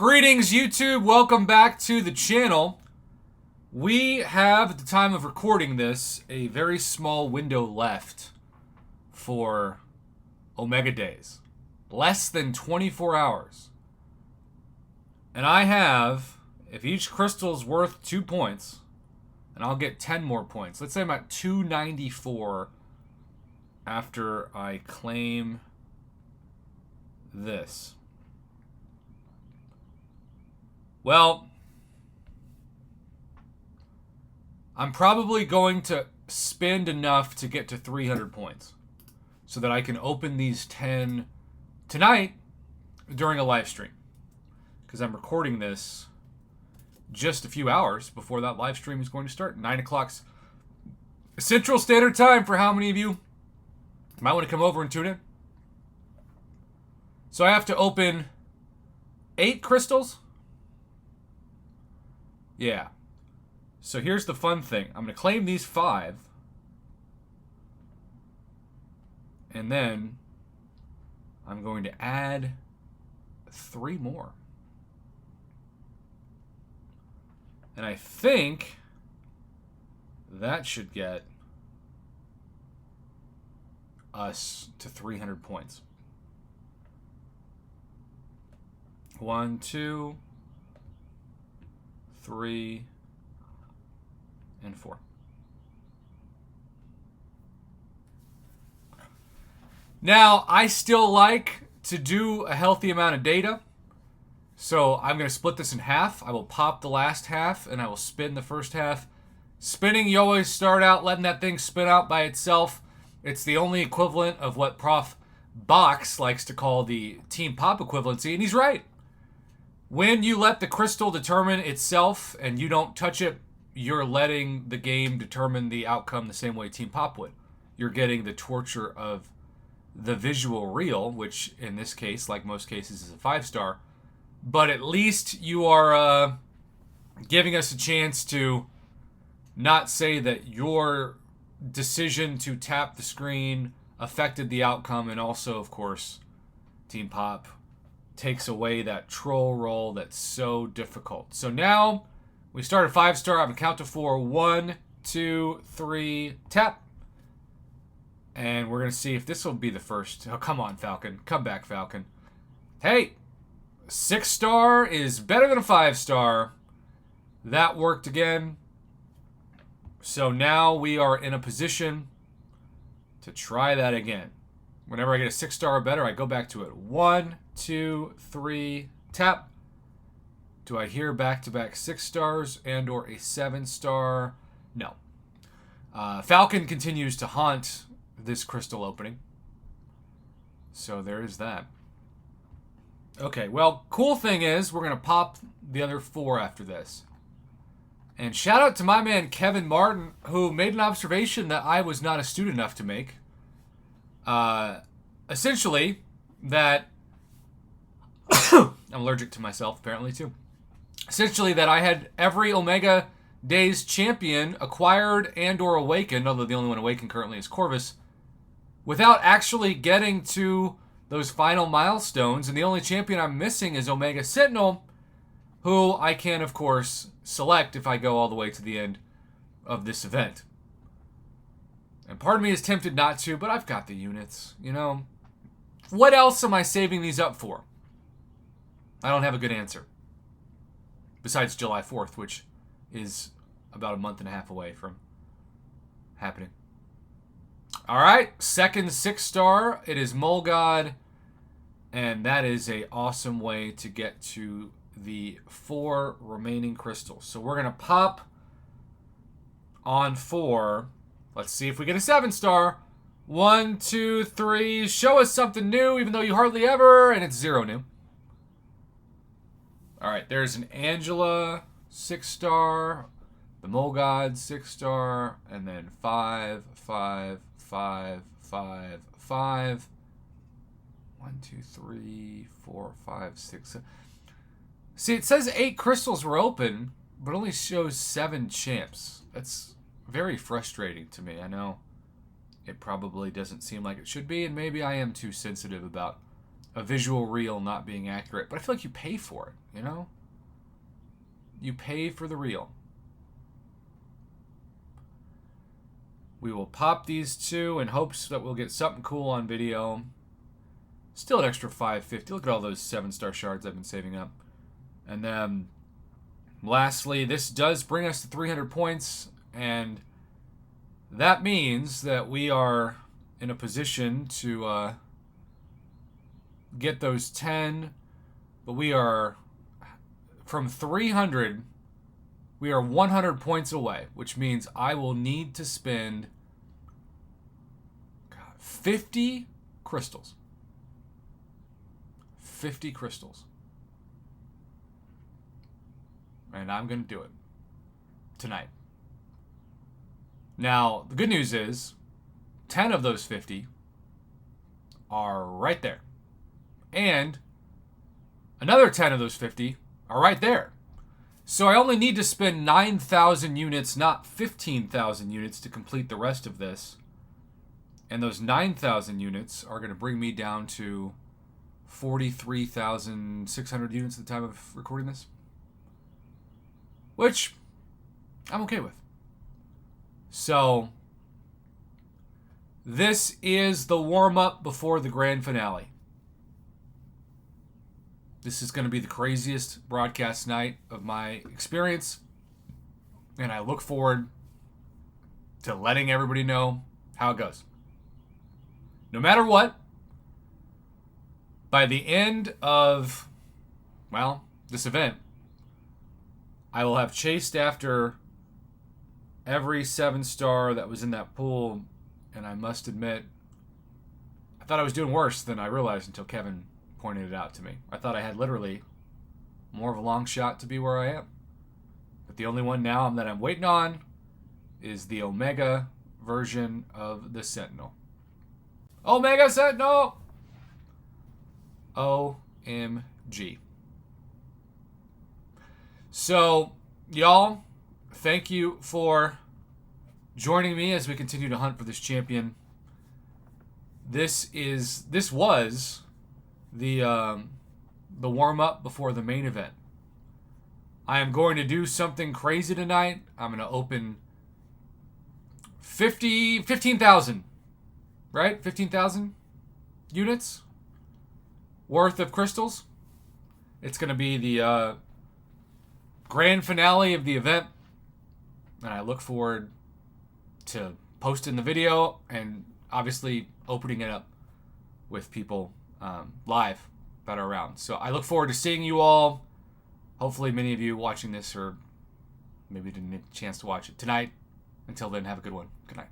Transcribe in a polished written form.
Greetings, YouTube. Welcome back to the channel. We have, at the time of recording this, a very small window left for Omega Days. Less than 24 hours. And I have, if each crystal is worth 2 points, and I'll get 10 more points. Let's say I'm at 294 after I claim this. Well, I'm probably going to spend enough to get to 300 points so that I can open these 10 tonight during a live stream. Because I'm recording this just a few hours before that live stream is going to start. 9 o'clock Central Standard Time for how many of you might want to come over and tune in. So I have to open 8 crystals. Yeah. So here's the fun thing. I'm going to claim these 5. And then I'm going to add 3 more. And I think that should get us to 300 points. 1, 2, 3, and 4. Now, I still like to do a healthy amount of data. So I'm going to split this in half. I will pop the last half, and I will spin the first half. Spinning, you always start out letting that thing spin out by itself. It's the only equivalent of what Prof Box likes to call the Team Pop equivalency, and he's right. When you let the crystal determine itself and you don't touch it, you're letting the game determine the outcome the same way Team Pop would. You're getting the torture of the visual reel, which in this case, like most cases, is a 5-star. But at least you are giving us a chance to not say that your decision to tap the screen affected the outcome, and also, of course, Team Pop takes away that troll roll that's so difficult. So now we start a 5-star. I'm going to count to 4. 1, 2, 3, tap. And we're going to see if this will be the first. Oh, come on, Falcon. Come back, Falcon. Hey, 6-star is better than a 5-star. That worked again. So now we are in a position to try that again. Whenever I get a 6-star or better, I go back to it. 1, 2, 3, tap. Do I hear back-to-back 6 stars and or a 7-star? No. Falcon continues to haunt this crystal opening. So there is that. Okay, well, cool thing is we're going to pop the other 4 after this. And shout out to my man Kevin Martin, who made an observation that I was not astute enough to make. Essentially, that I'm allergic to myself, apparently, too. Essentially, that I had every Omega Days champion acquired and or awakened, although the only one awakened currently is Corvus, without actually getting to those final milestones. And the only champion I'm missing is Omega Sentinel, who I can, of course, select if I go all the way to the end of this event. And part of me is tempted not to, but I've got the units, you know. What else am I saving these up for? I don't have a good answer. Besides July 4th, which is about a month and a half away from happening. All right, second 6-star. It is Mole God, and that is an awesome way to get to the 4 remaining crystals. So we're going to pop on 4. Let's see if we get a 7-star. 1, 2, 3. Show us something new, even though you hardly ever, and it's 0 new. All right, there's an Angela 6-star, the Mole God 6-star, and then 5, 5, 5, 5, 5. 1, 2, 3, 4, 5, 6, 7. See, it says 8 crystals were open, but only shows 7 champs. That's very frustrating to me. I know it probably doesn't seem like it should be, and maybe I am too sensitive about a visual reel not being accurate, but I feel like you pay for it, you know? You pay for the reel. We will pop these two in hopes that we'll get something cool on video. Still an extra 550. Look at all those 7-star shards I've been saving up. And then, lastly, this does bring us to 300 points, and that means that we are in a position to get those 10, but we are from 300, we are 100 points away, which means I will need to spend 50 crystals. 50 crystals. And I'm going to do it tonight. Now, the good news is 10 of those 50 are right there. And another 10 of those 50 are right there. So I only need to spend 9,000 units, not 15,000 units, to complete the rest of this. And those 9,000 units are going to bring me down to 43,600 units at the time of recording this. Which I'm okay with. So, this is the warm-up before the grand finale. This is going to be the craziest broadcast night of my experience. And I look forward to letting everybody know how it goes. No matter what, by the end of, well, this event, I will have chased after every 7-star that was in that pool, and I must admit, I thought I was doing worse than I realized until Kevin pointed it out to me. I thought I had literally more of a long shot to be where I am. But the only one now that I'm waiting on is the Omega version of the Sentinel. Omega Sentinel! OMG. So, y'all, thank you for joining me as we continue to hunt for this champion. This was the warm-up before the main event. I am going to do something crazy tonight. I'm going to open 15,000, right? 15,000 units worth of crystals. It's going to be the grand finale of the event, and I look forward to posting the video and obviously opening it up with people live that are around. So I look forward to seeing you all. Hopefully many of you watching this or maybe didn't get a chance to watch it tonight. Until then, have a good one. Good night.